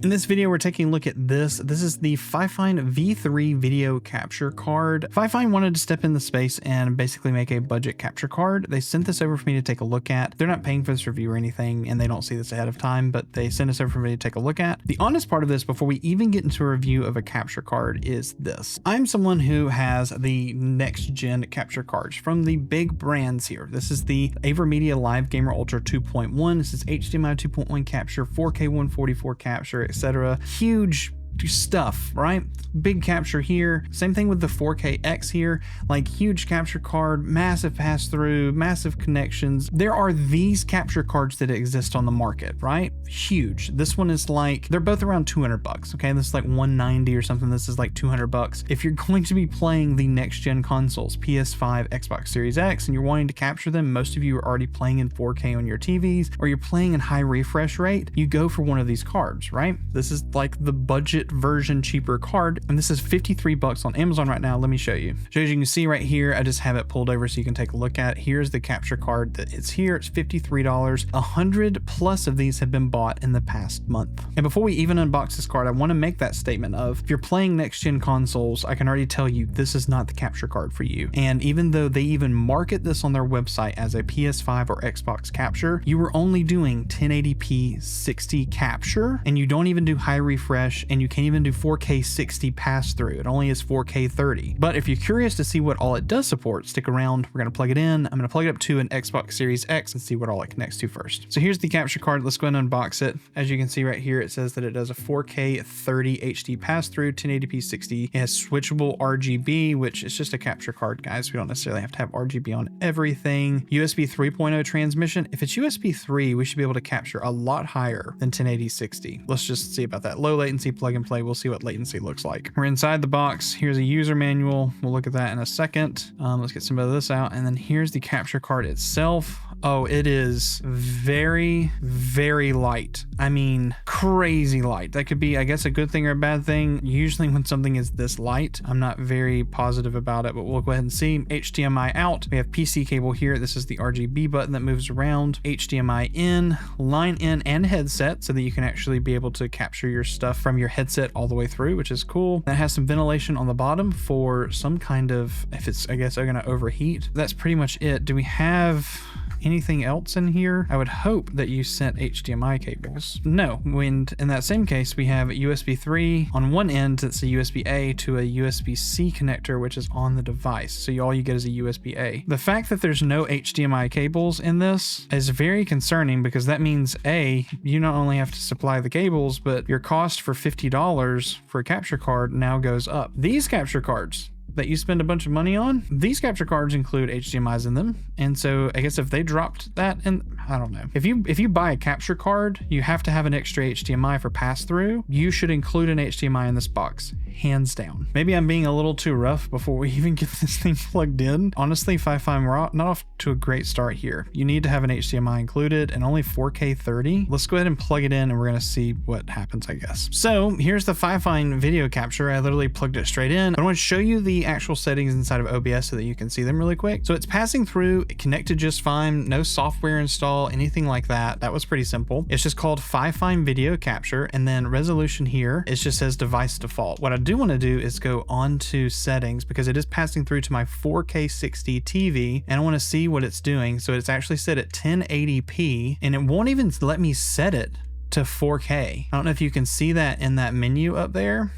In this video, we're taking a look at this. This is the Fifine V3 video capture card. Fifine wanted to step in the space and basically make a budget capture card. They sent this over for me to take a look at. They're not paying for this review or anything, and they don't see this ahead of time, but they sent us over for me to take a look at. The honest part of this, before we even get into a review of a capture card, is this. I'm someone who has the next gen capture cards from the big brands here. This is the AverMedia Live Gamer Ultra 2.1. This is HDMI 2.1 capture, 4K 144 capture, etc. Huge stuff, right? Big capture here. Same thing with the 4KX here, like huge capture card, massive pass through, massive connections. There are these capture cards that exist on the market, right? Huge. This one is like, they're both around 200 bucks. Okay. This is like 190 or something. This is like 200 bucks. If you're going to be playing the next gen consoles, PS5, Xbox Series X, and you're wanting to capture them, most of you are already playing in 4K on your TVs, or you're playing in high refresh rate, you go for one of these cards, right? This is like the budget version cheaper card, and this is 53 bucks on Amazon right now. Let me show you. So as you can see right here, I just have it pulled over so you can take a look at. Here's the capture card that it's here. It's $53. 100 plus of these have been bought in the past month. And before we even unbox this card, I want to make that statement of, if you're playing next gen consoles, I can already tell you this is not the capture card for you. And even though they even market this on their website as a PS5 or Xbox capture, you were only doing 1080p 60 capture, and you don't even do high refresh, and you can't even do 4K 60 pass through. It only is 4K 30. But if you're curious to see what all it does support, stick around. We're going to plug it in. I'm going to plug it up to an Xbox Series X and see what all it connects to first. So here's the capture card. Let's go ahead and unbox it. As you can see right here, it says that it does a 4K 30 HD pass through, 1080p 60. It has switchable RGB, which is just a capture card, guys. We don't necessarily have to have RGB on everything. USB 3.0 transmission. If it's USB 3, we should be able to capture a lot higher than 1080 60. Let's just see about that. Low latency plug and play. We'll see what latency looks like. We're inside the box. Here's a user manual. We'll look at that in a second. Let's get some of this out. And then here's the capture card itself. Oh, it is very, very light. I mean, crazy light. That could be, I guess, a good thing or a bad thing. Usually when something is this light, I'm not very positive about it, but we'll go ahead and see. HDMI out. We have PC cable here. This is the RGB button that moves around. HDMI in, line in, and headset, so that you can actually be able to capture your stuff from your headset all the way through, which is cool. That has some ventilation on the bottom for some kind of, if it's, I guess, going to overheat. That's pretty much it. Do we have anything else in here? I would hope that you sent HDMI cables. No, when in that same case, we have USB 3 on one end. That's a USB A to a USB C connector, which is on the device. So all you get is a USB A. The fact that there's no HDMI cables in this is very concerning, because that means A, you not only have to supply the cables, but your cost for $50 for a capture card now goes up. These capture cards that you spend a bunch of money on, these capture cards include HDMIs in them. And so I guess if they dropped that, and I don't know, if you buy a capture card, you have to have an extra HDMI for pass through. You should include an HDMI in this box, hands down. Maybe I'm being a little too rough before we even get this thing plugged in. Honestly, Fifine, we're not off to a great start here. You need to have an HDMI included, and only 4K 30. Let's go ahead and plug it in, and we're gonna see what happens, I guess. So here's the Fifine video capture. I literally plugged it straight in. I want to show you the actual settings inside of OBS so that you can see them really quick. So it's passing through, it connected just fine, no software install, anything like that. That was pretty simple. It's just called Fifine Video Capture, and then resolution here, it just says device default. What I do want to do is go on to settings, because it is passing through to my 4K 60 TV, and I want to see what it's doing. So it's actually set at 1080p, and it won't even let me set it to 4K. I don't know if you can see that in that menu up there,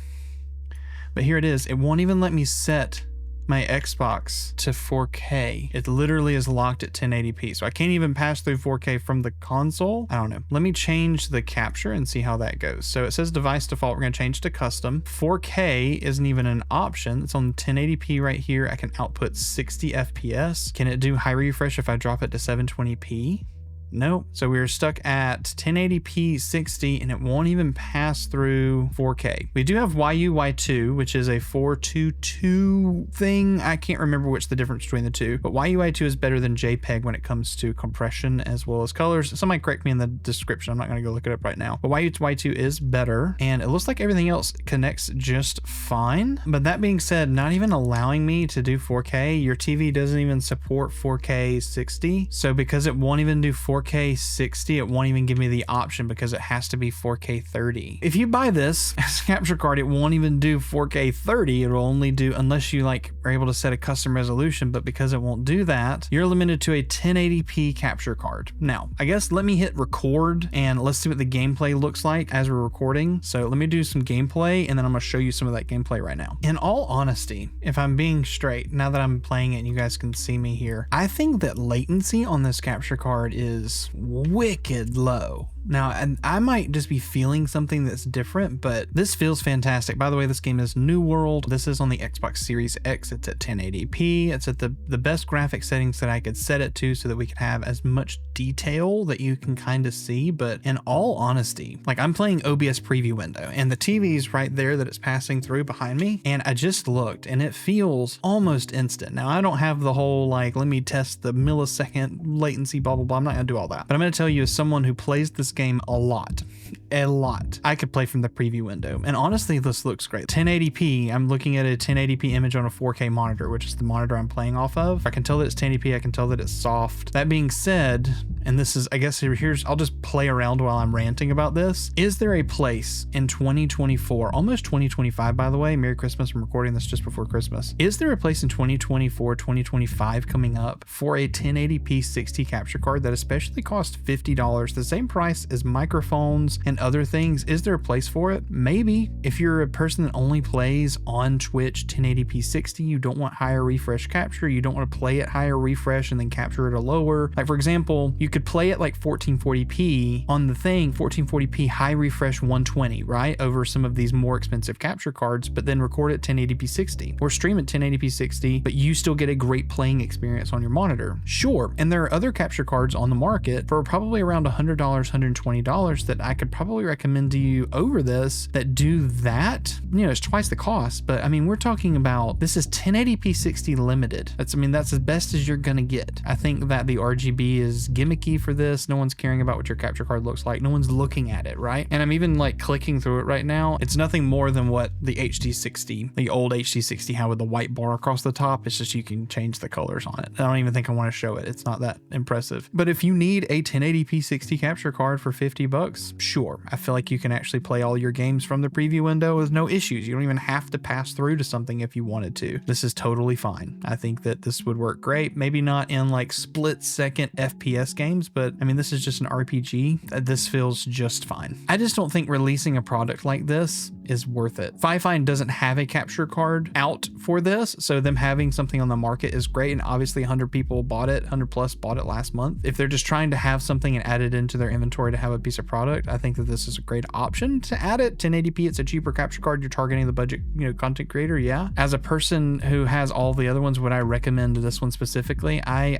but here it is. It won't even let me set my Xbox to 4K. It literally is locked at 1080p. So I can't even pass through 4K from the console. I don't know. Let me change the capture and see how that goes. So it says device default. We're going to change to custom. 4K isn't even an option. It's on 1080p right here. I can output 60 FPS. Can it do high refresh if I drop it to 720p? Nope. So we're stuck at 1080p 60, and it won't even pass through 4K. We do have YUY2, which is a 422 thing. I can't remember which the difference between the two, but YUY2 is better than JPEG when it comes to compression as well as colors. Somebody correct me in the description. I'm not going to go look it up right now, but YUY2 is better, and it looks like everything else connects just fine. But that being said, not even allowing me to do 4K. Your TV doesn't even support 4K 60. So because it won't even do 4K 4K 60, it won't even give me the option because it has to be 4K 30. If you buy this as a capture card, it won't even do 4K 30. It'll only do, unless you like are able to set a custom resolution, but because it won't do that, you're limited to a 1080p capture card. Now, I guess let me hit record and let's see what the gameplay looks like as we're recording. So let me do some gameplay and then I'm gonna show you some of that gameplay right now. In all honesty, if I'm being straight, now that I'm playing it and you guys can see me here, I think that latency on this capture card is wicked low. Now, and I might just be feeling something that's different, but this feels fantastic. By the way, this game is New World. This is on the Xbox Series X. It's at 1080p. It's at the best graphic settings that I could set it to so that we could have as much detail that you can kind of see. But in all honesty, like I'm playing OBS preview window and the TV's right there that it's passing through behind me. And I just looked and it feels almost instant. Now, I don't have the whole like, let me test the millisecond latency, blah, blah, blah. I'm not gonna do all that. But I'm gonna tell you, as someone who plays this game a lot, I could play from the preview window. And honestly, this looks great. 1080p, I'm looking at a 1080p image on a 4K monitor, which is the monitor I'm playing off of. I can tell that it's 1080p, I can tell that it's soft. That being said, and this is, I guess here's, I'll just play around while I'm ranting about this. Is there a place in 2024, almost 2025, by the way, Merry Christmas, I'm recording this just before Christmas. Is there a place in 2024, 2025 coming up for a 1080p 60 capture card that especially costs $50, the same price as microphones and other things? Is there a place for it? Maybe. If you're a person that only plays on Twitch 1080p 60, you don't want higher refresh capture, you don't want to play at higher refresh and then capture at a lower. Like for example, you could play it like 1440p on the thing, 1440p high refresh 120, right? Over some of these more expensive capture cards, but then record at 1080p 60 or stream at 1080p 60, but you still get a great playing experience on your monitor. Sure. And there are other capture cards on the market for probably around $100, $120 that I could probably recommend to you over this that do that. You know, it's twice the cost, but I mean, we're talking about, this is 1080p 60 limited. That's as best as you're gonna get. I think that the RGB is gimmicky for this. No one's caring about what your capture card looks like. No one's looking at it, right? And I'm even like clicking through it right now. It's nothing more than what the HD60, the old HD60 had with the white bar across the top. It's just you can change the colors on it. I don't even think I want to show it. It's not that impressive. But if you need a 1080p 60 capture card for $50, sure. I feel like you can actually play all your games from the preview window with no issues. You don't even have to pass through to something if you wanted to. This is totally fine. I think that this would work great. Maybe not in like split-second FPS games, but I mean, this is just an RPG. This feels just fine. I just don't think releasing a product like this is worth it. Fifine doesn't have a capture card out for this, so them having something on the market is great, and obviously 100 people bought it, 100 plus bought it last month. If they're just trying to have something and add it into their inventory to have a piece of product, I think that this is a great option to add it. 1080p, it's a cheaper capture card. You're targeting the budget, content creator, yeah. As a person who has all the other ones, would I recommend this one specifically? I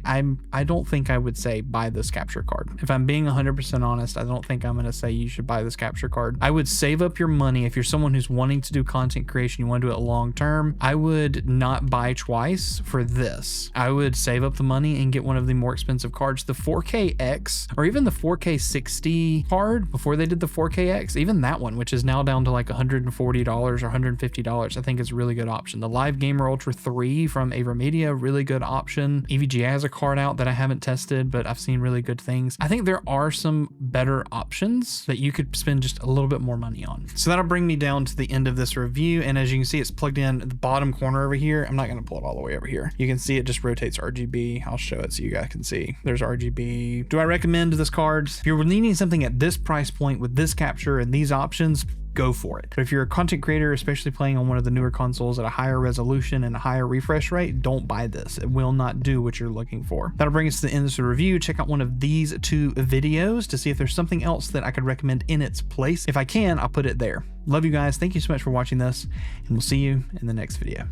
don't think I would say buy this capture card. If I'm being 100% honest, I don't think I'm gonna say you should buy this capture card. I would save up your money. If you're someone who's wanting to do content creation, you want to do it long term, I would not buy twice for this. I would save up the money and get one of the more expensive cards. The 4KX or even the 4K60 card before they did the 4KX, even that one, which is now down to like $140 or $150, I think is a really good option. The Live Gamer Ultra 3 from AverMedia, really good option. EVGA has a card out that I haven't tested, but I've seen really good things. I think there are some better options that you could spend just a little bit more money on. So that'll bring me down to the end of this review. And as you can see, it's plugged in at the bottom corner over here. I'm not going to pull it all the way over here. You can see it just rotates RGB. I'll show it so you guys can see. There's RGB. Do I recommend this card? If you're needing something at this price point with this capture and these options, go for it. But if you're a content creator, especially playing on one of the newer consoles at a higher resolution and a higher refresh rate, don't buy this. It will not do what you're looking for. That'll bring us to the end of the review. Check out one of these two videos to see if there's something else that I could recommend in its place. If I can, I'll put it there. Love you guys. Thank you so much for watching this, and we'll see you in the next video.